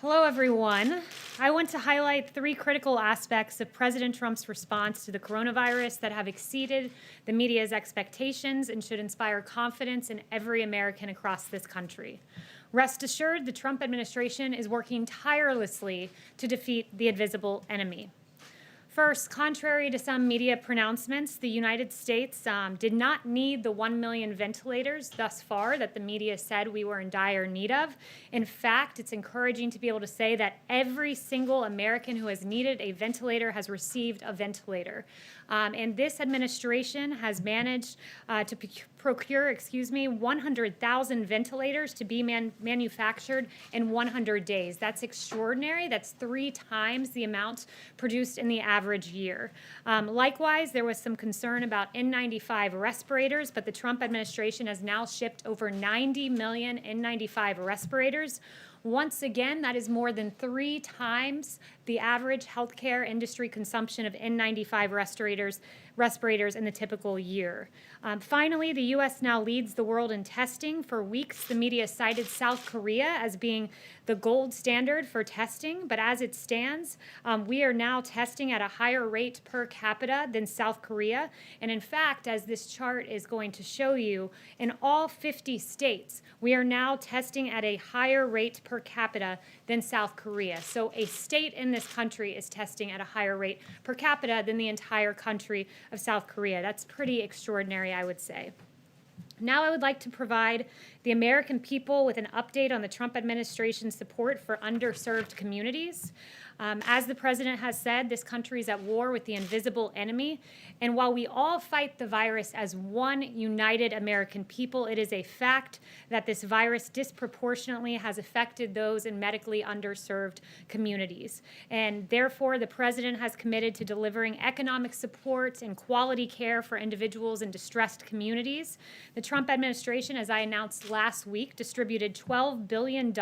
Hello, everyone. I want to highlight three critical aspects of President Trump's response to the coronavirus that have exceeded the media's expectations and should inspire confidence in every American across this country. Rest assured, the Trump administration is working tirelessly to defeat the invisible enemy. First, contrary to some media pronouncements, the United States did not need the 1 million ventilators thus far that the media said we were in dire need of. In fact, it's encouraging to be able to say that every single American who has needed a ventilator has received a ventilator. And this administration has managed to procure 100,000 ventilators to be manufactured in 100 days. That's extraordinary. That's 3 times the amount produced in the average year. Likewise, there was some concern about N95 respirators, but the Trump administration has now shipped over 90 million N95 respirators. Once again, that is more than 3 times the average healthcare industry consumption of N95 respirators in the typical year. Finally, the U.S. now leads the world in testing. For weeks, the media cited South Korea as being the gold standard for testing, but as it stands, we are now testing at a higher rate per capita than South Korea. And in fact, as this chart is going to show you, in all 50 states, we are now testing at a higher rate per capita than South Korea. So a state in this country is testing at a higher rate per capita than the entire country of South Korea. That's pretty extraordinary, I would say. Now I would like to provide the American people with an update on the Trump administration's support for underserved communities. As the president has said, this country is at war with the invisible enemy. And while we all fight the virus as one united American people, it is a fact that this virus disproportionately has affected those in medically underserved communities. And therefore, the president has committed to delivering economic support and quality care for individuals in distressed communities. The Trump administration, as I announced last week, distributed $12 billion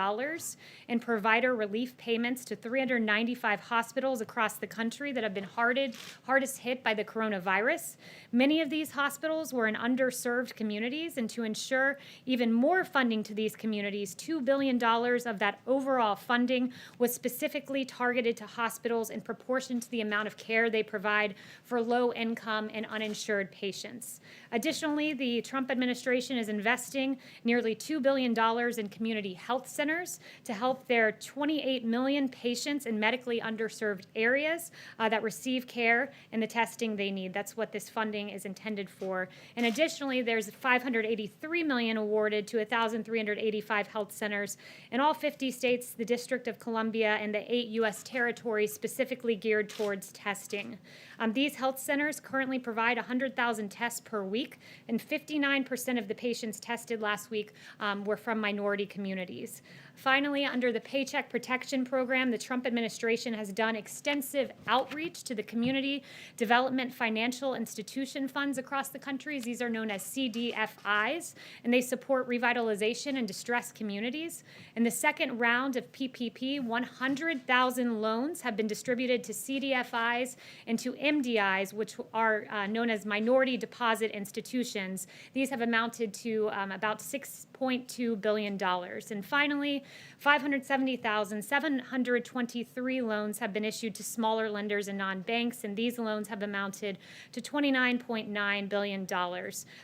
in provider relief payments to 395 hospitals across the country that have been hardest hit by the coronavirus. Many of these hospitals were in underserved communities, and to ensure even more funding to these communities, $2 billion of that overall funding was specifically targeted to hospitals in proportion to the amount of care they provide for low-income and uninsured patients. Additionally, the Trump administration is investing nearly $2 billion in community health centers to help their 28 million patients in medically underserved areas that receive care and the testing they need. That's what this funding is intended for. And additionally, there's $583 million awarded to 1,385 health centers in all 50 states, the District of Columbia, and the 8 U.S. territories specifically geared towards testing. These health centers currently provide 100,000 tests per week, and 59% of the patients tested last week were from minority communities. Finally, under the Paycheck Protection Program, the Trump administration has done extensive outreach to the community development financial institution funds across the country. These are known as CDFIs, and they support revitalization in distressed communities. In the second round of PPP, 100,000 loans have been distributed to CDFIs and to MDIs, which are known as minority deposit institutions. These have amounted to about $6.2 billion. And finally, 570,723 loans have been issued to smaller lenders and non-banks, and these loans have amounted to $29.9 billion.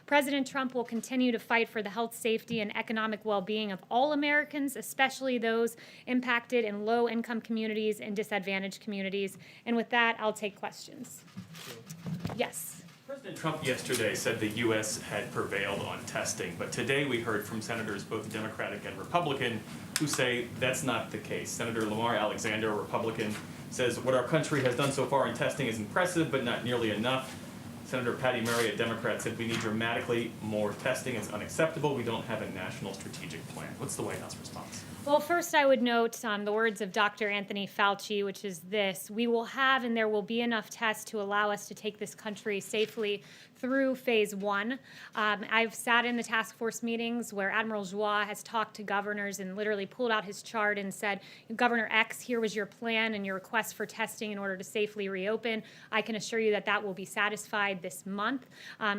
President Trump will continue to fight for the health, safety, and economic well-being of all Americans, especially those impacted in low-income communities and disadvantaged communities. And with that, I'll take questions. Yes. President Trump yesterday said the U.S. had prevailed on testing, but today we heard from senators, both Democratic and Republican, who say that's not the case. Senator Lamar Alexander, a Republican, says what our country has done so far in testing is impressive, but not nearly enough. Senator Patty Murray, a Democrat, said we need dramatically more testing. It's unacceptable. We don't have a national strategic plan. What's the White House response? Well, first I would note the words of Dr. Anthony Fauci, which is this: we will have and there will be enough tests to allow us to take this country safely through phase 1. I've sat in the task force meetings where Admiral Joie has talked to governors and literally pulled out his chart and said, Governor X, here was your plan and your request for testing in order to safely reopen. I can assure you that that will be satisfied this month.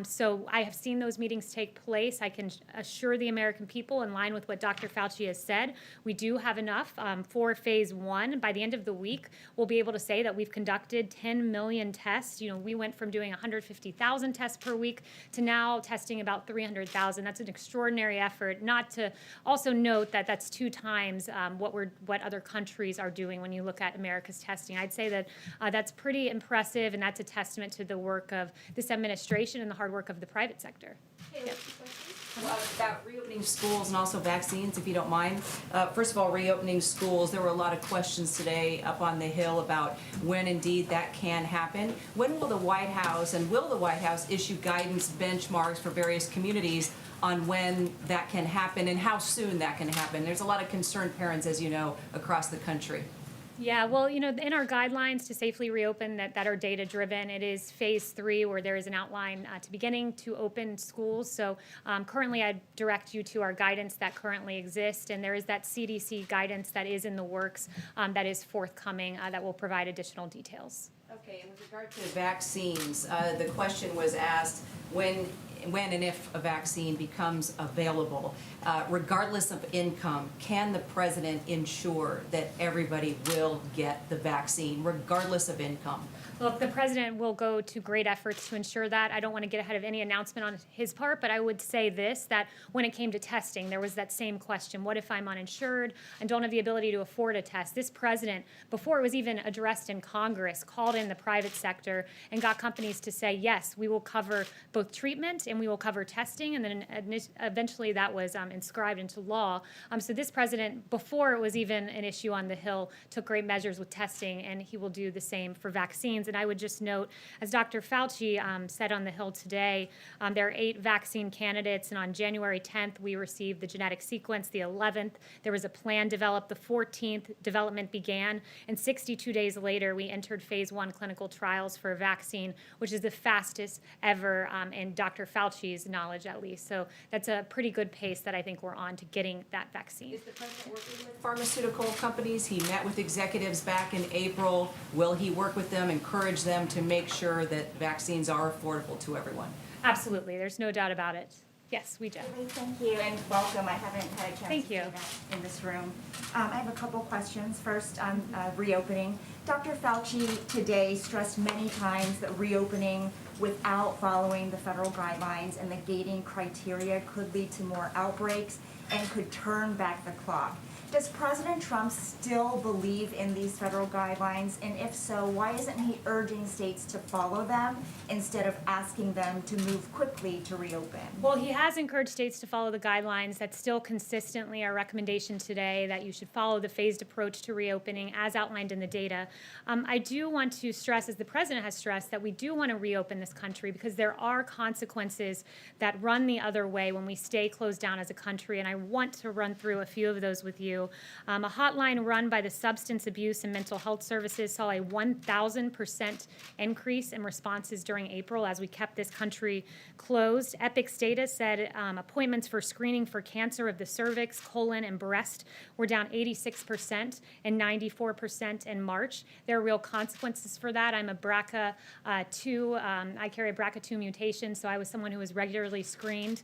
So I have seen those meetings take place. I can assure the American people, in line with what Dr. Fauci has said, we do have enough for phase 1. By the end of the week, we'll be able to say that we've conducted 10 million tests. We went from doing 150,000 tests per week to now testing about 300,000. That's an extraordinary effort. Not to also note that that's 2 times what other countries are doing when you look at America's testing. I'd say that that's pretty impressive, and that's a testament to the work of this administration and the hard work of the private sector. Yep. About reopening schools and also vaccines, if you don't mind. First of all, reopening schools, there were a lot of questions today up on the Hill about when indeed that can happen. When will the White House, and will the White House issue guidance benchmarks for various communities on when that can happen and how soon that can happen? There's a lot of concerned parents, as you know, across the country. Yeah, well, in our guidelines to safely reopen that are data-driven, it is phase 3 where there is an outline to beginning to open schools. So currently I direct you to our guidance that currently exists, and there is that CDC guidance that is in the works that is forthcoming that will provide additional details. Okay, and with regard to vaccines, the question was asked when and if a vaccine becomes available, regardless of income, can the president ensure that everybody will get the vaccine, regardless of income? Look, the president will go to great efforts to ensure that. I don't want to get ahead of any announcement on his part, but I would say this, that when it came to testing, there was that same question. What if I'm uninsured and don't have the ability to afford a test? This president, before it was even addressed in Congress, called in the private sector and got companies to say, yes, we will cover both treatment and we will cover testing, and then eventually that was inscribed into law. So this president, before it was even an issue on the Hill, took great measures with testing, and he will do the same for vaccines. And I would just note, as Dr. Fauci said on the Hill today, there are 8 vaccine candidates, and on January 10th, we received the genetic sequence. The 11th, there was a plan developed. The 14th, development began, and 62 days later, we entered phase 1 clinical trials for a vaccine, which is the fastest ever in Dr. Fauci's knowledge, at least. So that's a pretty good pace that I think we're on to getting that vaccine. Is the president working with pharmaceutical companies? He met with executives back in April. Will he work with them, encourage them to make sure that vaccines are affordable to everyone? Absolutely. There's no doubt about it. Yes, we do. Thank you and welcome. I haven't had a chance Thank to you. do that in this room. I have a couple questions. First, on reopening. Dr. Fauci today stressed many times that reopening without following the federal guidelines and the gating criteria could lead to more outbreaks and could turn back the clock. Does President Trump still believe in these federal guidelines? And if so, why isn't he urging states to follow them instead of asking them to move quickly to reopen? Well, he has encouraged states to follow the guidelines. That's still consistently our recommendation today, that you should follow the phased approach to reopening as outlined in the data. I do want to stress, as the president has stressed, that we do want to reopen this country because there are consequences that run the other way when we stay closed down as a country, and I want to run through a few of those with you. A hotline run by the Substance Abuse and Mental Health Services saw a 1,000% increase in responses during April as we kept this country closed. Epic's data said appointments for screening for cancer of the cervix, colon, and breast were down 86% and 94% in March. There are real consequences for that. I'm a BRCA2, I carry a BRCA2 mutation, so I was someone who was regularly screened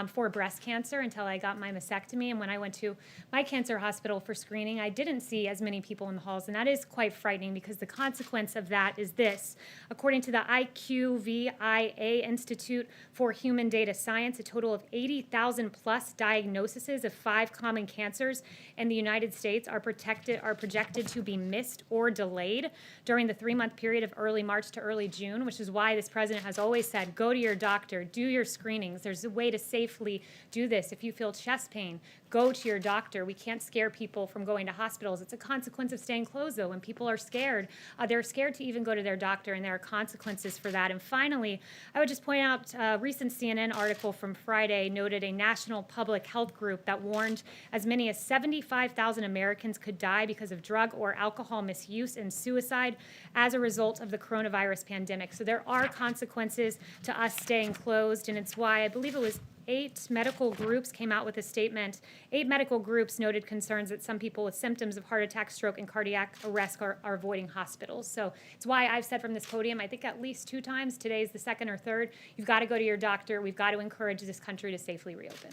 for breast cancer until I got my mastectomy. And when I went to my cancer hospital for screening, I didn't see as many people in the halls, and that is quite frightening because the consequence of that is this. According to the IQVIA Institute for Human Data Science, a total of 80,000 plus diagnoses of 5 common cancers in the United States are projected to be missed or delayed during the 3-month period of early March to early June, which is why this president has always said, go to your doctor, do your screenings. There's a way to safely do this. If you feel chest pain, go to your doctor. We can't scare people from going to hospitals. It's a consequence of staying closed, though. When people are scared, they're scared to even go to their doctor, and there are consequences for that. And finally, I would just point out a recent CNN article from Friday noted a national public health group that warned as many as 75,000 Americans could die because of drug or alcohol misuse and suicide as a result of the coronavirus pandemic. So there are consequences to us staying closed, and it's why I believe it was 8 medical groups came out with a statement. 8 medical groups noted concerns that some people with symptoms of heart attack, stroke, and cardiac arrest are avoiding hospitals. So it's why I've said from this podium, I think at least 2 times, today is the second or third, you've got to go to your doctor. We've got to encourage this country to safely reopen.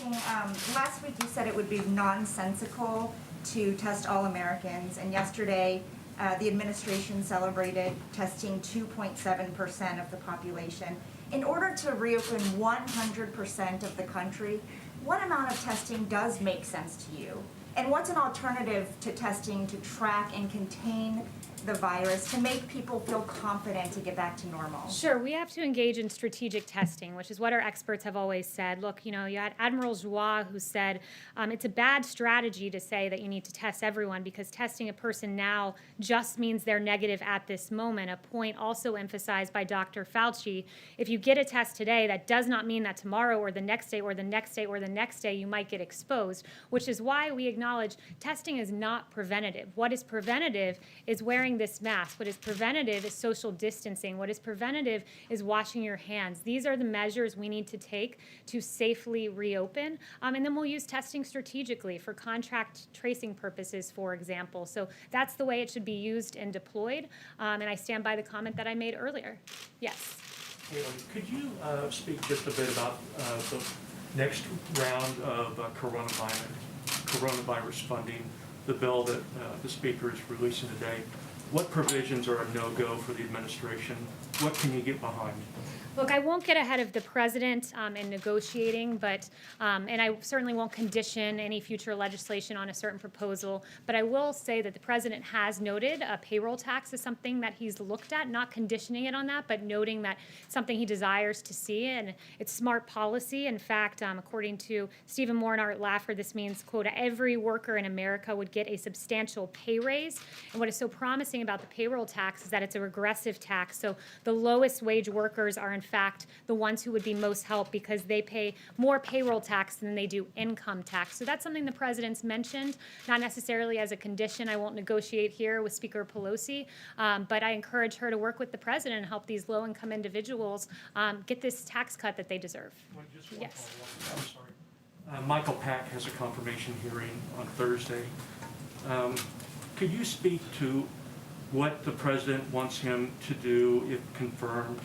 And on testing, last week you said it would be nonsensical to test all Americans, and yesterday the administration celebrated testing 2.7% of the population. In order to reopen 100% of the country, what amount of testing does make sense to you? And what's an alternative to testing to track and contain the virus to make people feel confident to get back to normal? Sure, we have to engage in strategic testing, which is what our experts have always said. Look, you had Admiral Joie who said it's a bad strategy to say that you need to test everyone because testing a person now just means they're negative at this moment. A point also emphasized by Dr. Fauci, if you get a test today, that does not mean that tomorrow or the next day or the next day or the next day you might get exposed, which is why we acknowledge testing is not preventative. What is preventative is wearing this mask. What is preventative is social distancing. What is preventative is washing your hands. These are the measures we need to take to safely reopen. And then we'll use testing strategically for contact tracing purposes, for example. So that's the way it should be used and deployed. And I stand by the comment that I made earlier. Yes. Kayleigh, could you speak just a bit about the next round of coronavirus funding, the bill that the Speaker is releasing today? What provisions are a no-go for the administration? What can you get behind? Look, I won't get ahead of the president in negotiating, but and I certainly won't condition any future legislation on a certain proposal. But I will say that the president has noted a payroll tax is something that he's looked at, not conditioning it on that, but noting that it's something he desires to see, and it's smart policy. In fact, according to Stephen Moore and Art Laffer, this means, quote, every worker in America would get a substantial pay raise. And what is so promising about the payroll tax is that it's a regressive tax. So the lowest wage workers are in fact the ones who would be most helped because they pay more payroll tax than they do income tax. So that's something the president's mentioned, not necessarily as a condition. I won't negotiate here with Speaker Pelosi, but I encourage her to work with the president and help these low-income individuals get this tax cut that they deserve. Just one Yes. follow-up. I'm sorry. Michael Pack has a confirmation hearing on Thursday. Could you speak to what the president wants him to do, if confirmed,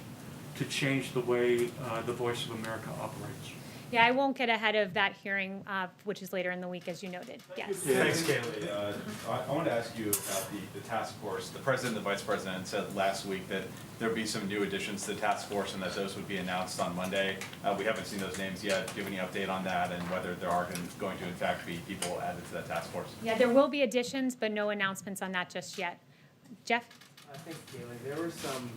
to change the way the Voice of America operates? Yeah, I won't get ahead of that hearing, which is later in the week, as you noted. Yes. Thanks, Kayleigh. I want to ask you about the task force. The president and the vice president said last week that there'd be some new additions to the task force and that those would be announced on Monday. We haven't seen those names yet. Do you have any update on that and whether there are going to in fact be people added to that task force? Yeah, there will be additions, but no announcements on that just yet. Jeff? I think, Kayleigh, there were some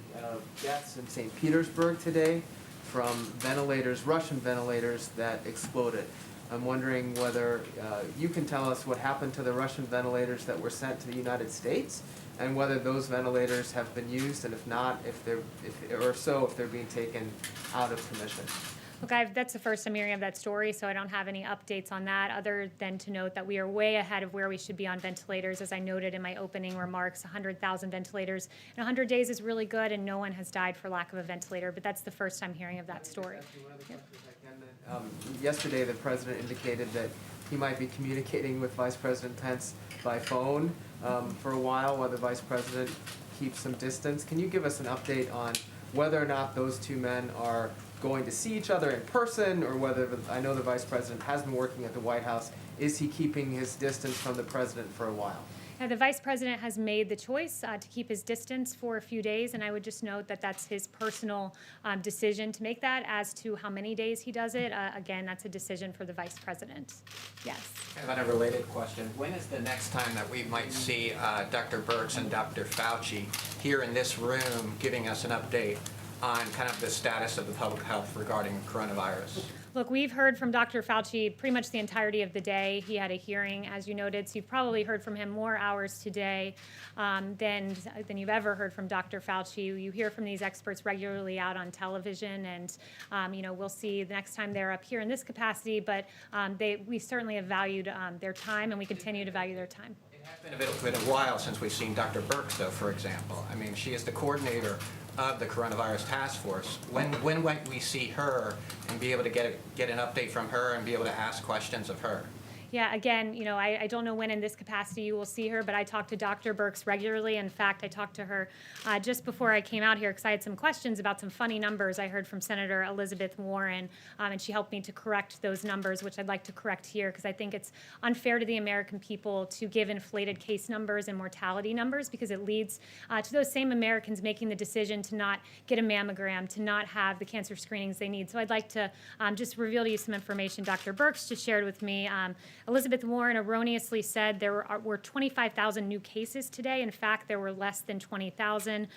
deaths in St. Petersburg today from ventilators, Russian ventilators that exploded. I'm wondering whether you can tell us what happened to the Russian ventilators that were sent to the United States, and whether those ventilators have been used, and if not, if they're being taken out of commission. Look, that's the first I'm hearing of that story, so I don't have any updates on that other than to note that we are way ahead of where we should be on ventilators. As I noted in my opening remarks, 100,000 ventilators in 100 days is really good, and no one has died for lack of a ventilator, but that's the first I'm hearing of that story. Yesterday, the president indicated that he might be communicating with Vice President Pence by phone for a while, while the Vice President keeps some distance. Can you give us an update on whether or not those two men are going to see each other in person, or whether, I know the Vice President has been working at the White House, is he keeping his distance from the President for a while? Now, the Vice President has made the choice to keep his distance for a few days, and I would just note that that's his personal decision to make that. As to how many days he does it, again, that's a decision for the Vice President. Yes. And then a related question. When is the next time that we might see Dr. Burks and Dr. Fauci here in this room giving us an update on kind of the status of the public health regarding coronavirus? Look, we've heard from Dr. Fauci pretty much the entirety of the day. He had a hearing, as you noted, so you've probably heard from him more hours today than you've ever heard from Dr. Fauci. You hear from these experts regularly out on television, and we'll see the next time they're up here in this capacity, but we certainly have valued their time, and we continue to value their time. It's been a while since we've seen Dr. Burks, though, for example. I mean, she is the coordinator of the coronavirus task force. When might we see her and be able to get an update from her and be able to ask questions of her? Yeah, again, I don't know when in this capacity you will see her, but I talk to Dr. Burks regularly. In fact, I talked to her just before I came out here because I had some questions about some funny numbers I heard from Senator Elizabeth Warren, and she helped me to correct those numbers, which I'd like to correct here because I think it's unfair to the American people to give inflated case numbers and mortality numbers because it leads to those same Americans making the decision to not get a mammogram, to not have the cancer screenings they need. So I'd like to just reveal to you some information Dr. Burks just shared with me. Elizabeth Warren erroneously said there were 25,000 new cases today. In fact, there were less than 20,000.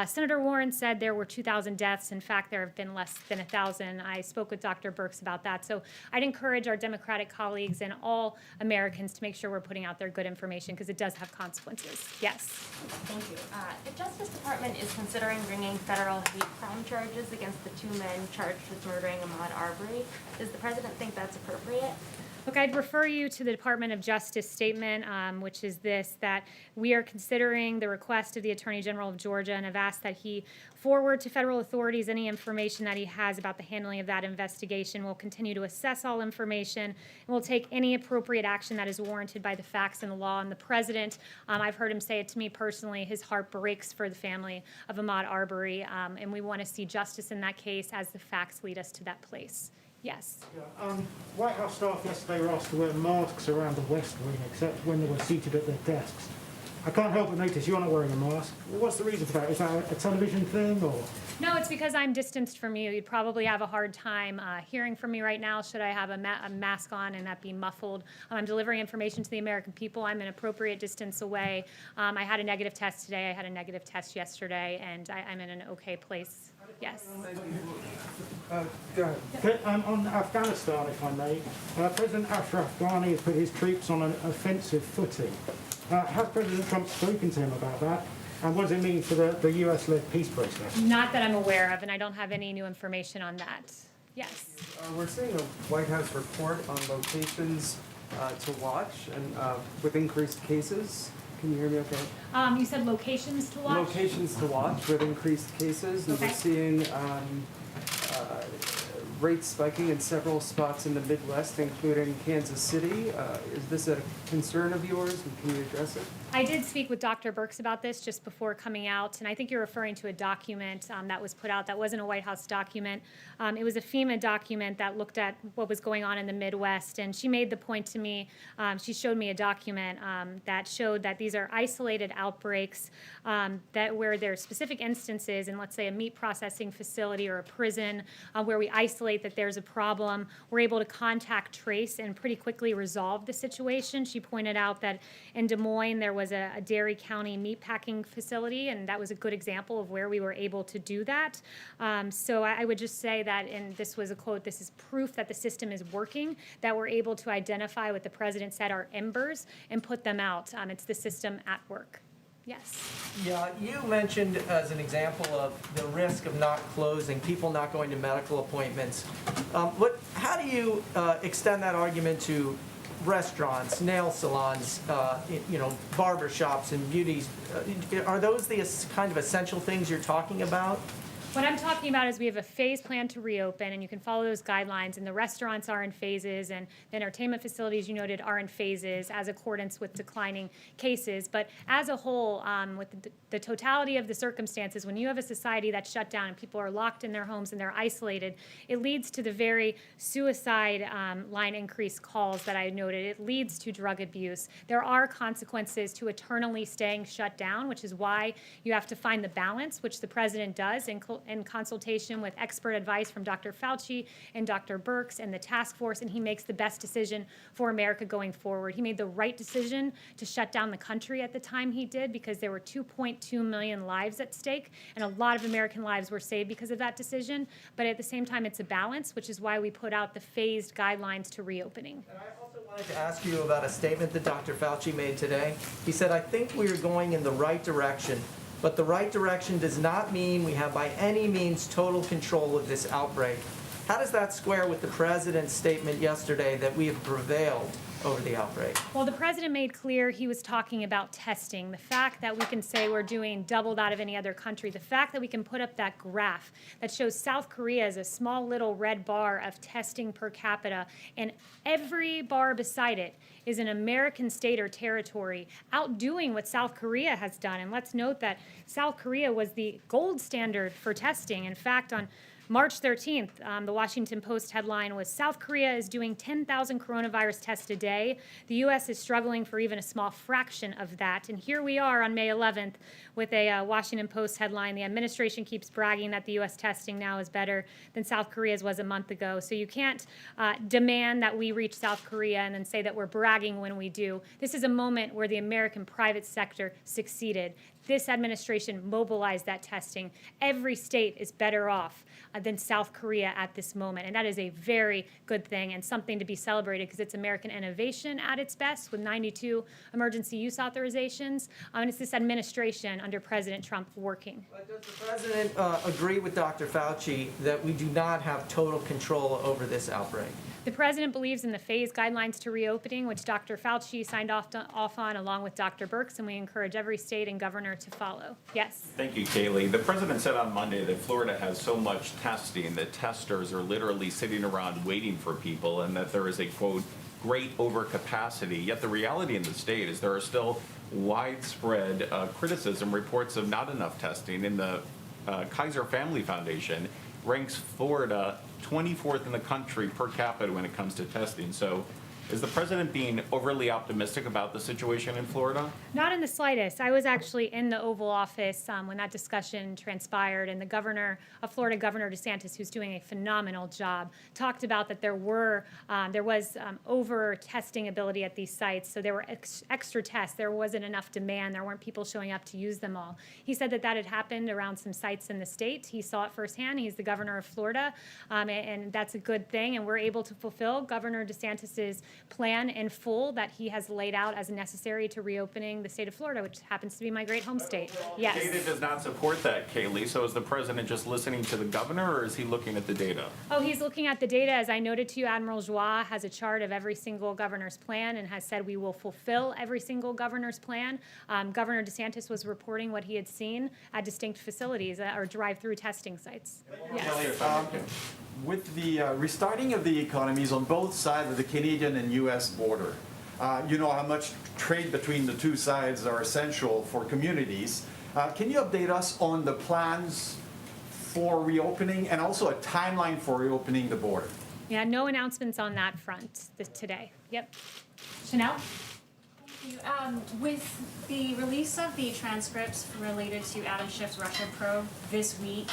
Senator Warren said there were 2,000 deaths. In fact, there have been less than 1,000. I spoke with Dr. Burks about that. So I'd encourage our Democratic colleagues and all Americans to make sure we're putting out their good information because it does have consequences. Yes. Thank you. The Justice Department is considering bringing federal hate crime charges against the 2 men charged with murdering Ahmaud Arbery. Does the president think that's appropriate? Look, I'd refer you to the Department of Justice statement, which is this, that we are considering the request of the Attorney General of Georgia and have asked that he forward to federal authorities any information that he has about the handling of that investigation. We'll continue to assess all information, and we'll take any appropriate action that is warranted by the facts and the law. And the president, I've heard him say it to me personally, his heart breaks for the family of Ahmaud Arbery, and we want to see justice in that case as the facts lead us to that place. Yes. Yeah, White House staff yesterday were asked to wear masks around the West Wing, except when they were seated at their desks. I can't help but notice you're not wearing a mask. What's the reason for that? Is that a television thing, or? No, it's because I'm distanced from you. You'd probably have a hard time hearing from me right now should I have a mask on and that be muffled. I'm delivering information to the American people. I'm an appropriate distance away. I had a negative test today. I had a negative test yesterday, and I'm in an okay place. Yes. Go ahead. Okay, on Afghanistan, if I may, President Ashraf Ghani has put his troops on an offensive footing. Has President Trump spoken to him about that? And what does it mean for the US-led peace process? Not that I'm aware of, and I don't have any new information on that. Yes. We're seeing a White House report on locations to watch and with increased cases. Can you hear me okay? You said locations to watch? Locations to watch with increased cases. And Okay. we're seeing rates spiking in several spots in the Midwest, including Kansas City. Is this a concern of yours, and can you address it? I did speak with Dr. Burks about this just before coming out, and I think you're referring to a document that was put out that wasn't a White House document. It was a FEMA document that looked at what was going on in the Midwest, and she made the point to me, she showed me a document that showed that these are isolated outbreaks that where there are specific instances in, let's say, a meat processing facility or a prison where we isolate that there's a problem. We're able to contact trace and pretty quickly resolve the situation. She pointed out that in Des Moines there was a Dairy County meatpacking facility, and that was a good example of where we were able to do that. So I would just say that, and this was a quote, this is proof that the system is working, that we're able to identify what the president said are embers and put them out. It's the system at work. Yes. Yeah, you mentioned as an example of the risk of not closing, people not going to medical appointments. How do you extend that argument to restaurants, nail salons, barber shops and beauties? Are those the kind of essential things you're talking about? What I'm talking about is we have a phase plan to reopen, and you can follow those guidelines, and the restaurants are in phases, and the entertainment facilities, you noted, are in phases as accordance with declining cases. But as a whole, with the totality of the circumstances, when you have a society that's shut down and people are locked in their homes and they're isolated, it leads to the very suicide line increase calls that I noted. It leads to drug abuse. There are consequences to eternally staying shut down, which is why you have to find the balance, which the president does in consultation with expert advice from Dr. Fauci and Dr. Burks and the task force, and he makes the best decision for America going forward. He made the right decision to shut down the country at the time he did because there were 2.2 million lives at stake, and a lot of American lives were saved because of that decision. But at the same time, it's a balance, which is why we put out the phased guidelines to reopening. And I also wanted to ask you about a statement that Dr. Fauci made today. He said, "I think we are going in the right direction, but the right direction does not mean we have by any means total control of this outbreak." How does that square with the president's statement yesterday that we have prevailed over the outbreak? Well, the president made clear he was talking about testing. The fact that we can say we're doing double that of any other country, the fact that we can put up that graph that shows South Korea as a small little red bar of testing per capita, and every bar beside it is an American state or territory outdoing what South Korea has done. And let's note that South Korea was the gold standard for testing. In fact, on March 13th, the Washington Post headline was, South Korea is doing 10,000 coronavirus tests a day. The U.S. is struggling for even a small fraction of that. And here we are on May 11th with a Washington Post headline. The administration keeps bragging that the U.S. testing now is better than South Korea's was a month ago. So you can't demand that we reach South Korea and then say that we're bragging when we do. This is a moment where the American private sector succeeded. This administration mobilized that testing. Every state is better off than South Korea at this moment. And that is a very good thing and something to be celebrated because it's American innovation at its best with 92 emergency use authorizations. And it's this administration under President Trump working. But does the president agree with Dr. Fauci that we do not have total control over this outbreak? The president believes in the phased guidelines to reopening, which Dr. Fauci signed off on along with Dr. Burks, and we encourage every state and governor to follow. Yes? Thank you, Kayleigh. The president said on Monday that Florida has so much testing that testers are literally sitting around waiting for people and that there is a, quote, great overcapacity. Yet the reality in the state is there are still widespread criticism, reports of not enough testing. In the Kaiser Family Foundation ranks Florida 24th in the country per capita when it comes to testing. So is the president being overly optimistic about the situation in Florida? Not in the slightest. I was actually in the Oval Office when that discussion transpired, and the governor of Florida, Governor DeSantis, who's doing a phenomenal job, talked about that there was over testing ability at these sites, so there were extra tests. There wasn't enough demand. There weren't people showing up to use them all. He said that had happened around some sites in the state. He saw it firsthand. He's the governor of Florida, and that's a good thing, and we're able to fulfill Governor DeSantis's plan in full that he has laid out as necessary to reopening the state of Florida, which happens to be my great home state. Yes. Data does not support that, Kayleigh. So is the president just listening to the governor, or is he looking at the data? Oh, he's looking at the data. As I noted to you, Admiral Joie has a chart of every single governor's plan and has said we will fulfill every single governor's plan. Governor DeSantis was reporting what he had seen at distinct facilities or drive-through testing sites. Yes. With the restarting of the economies on both sides of the Canadian and U.S. border, you know how much trade between the two sides are essential for communities. Can you update us on the plans for reopening and also a timeline for reopening the border? Yeah, no announcements on that front today. Yep. Chanel? With the release of the transcripts related to Adam Schiff's Russia probe this week,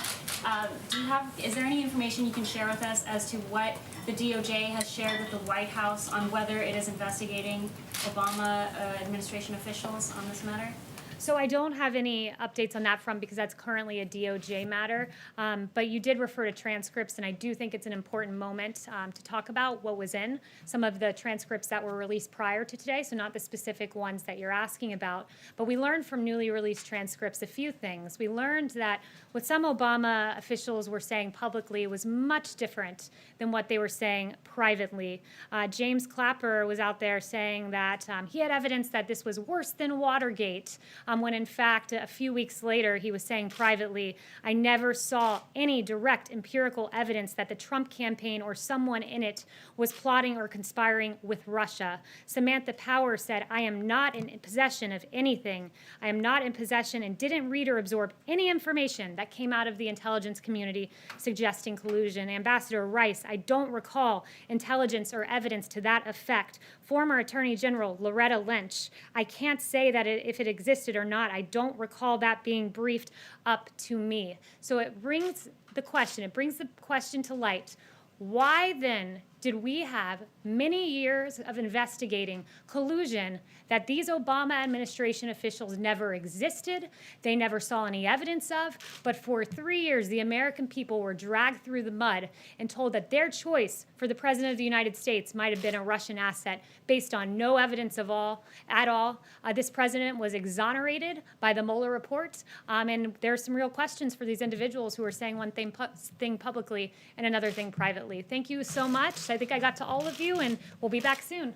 is there any information you can share with us as to what the DOJ has shared with the White House on whether it is investigating Obama administration officials on this matter? So I don't have any updates on that front because that's currently a DOJ matter. But you did refer to transcripts, and I do think it's an important moment to talk about what was in some of the transcripts that were released prior to today, so not the specific ones that you're asking about. But we learned from newly released transcripts a few things. We learned that what some Obama officials were saying publicly was much different than what they were saying privately. James Clapper was out there saying that he had evidence that this was worse than Watergate, when in fact a few weeks later he was saying privately, I never saw any direct empirical evidence that the Trump campaign or someone in it was plotting or conspiring with Russia. Samantha Power said, I am not in possession of anything. I am not in possession and didn't read or absorb any information that came out of the intelligence community suggesting collusion. Ambassador Rice, I don't recall intelligence or evidence to that effect. Former Attorney General Loretta Lynch, I can't say that if it existed or not. I don't recall that being briefed up to me. So it brings the question to light. Why then did we have many years of investigating collusion that these Obama administration officials never existed, they never saw any evidence of, but for 3 years the American people were dragged through the mud and told that their choice for the President of the United States might have been a Russian asset based on no evidence at all. This president was exonerated by the Mueller report, and there are some real questions for these individuals who are saying one thing publicly and another thing privately. Thank you so much. I think I got to all of you, and we'll be back soon.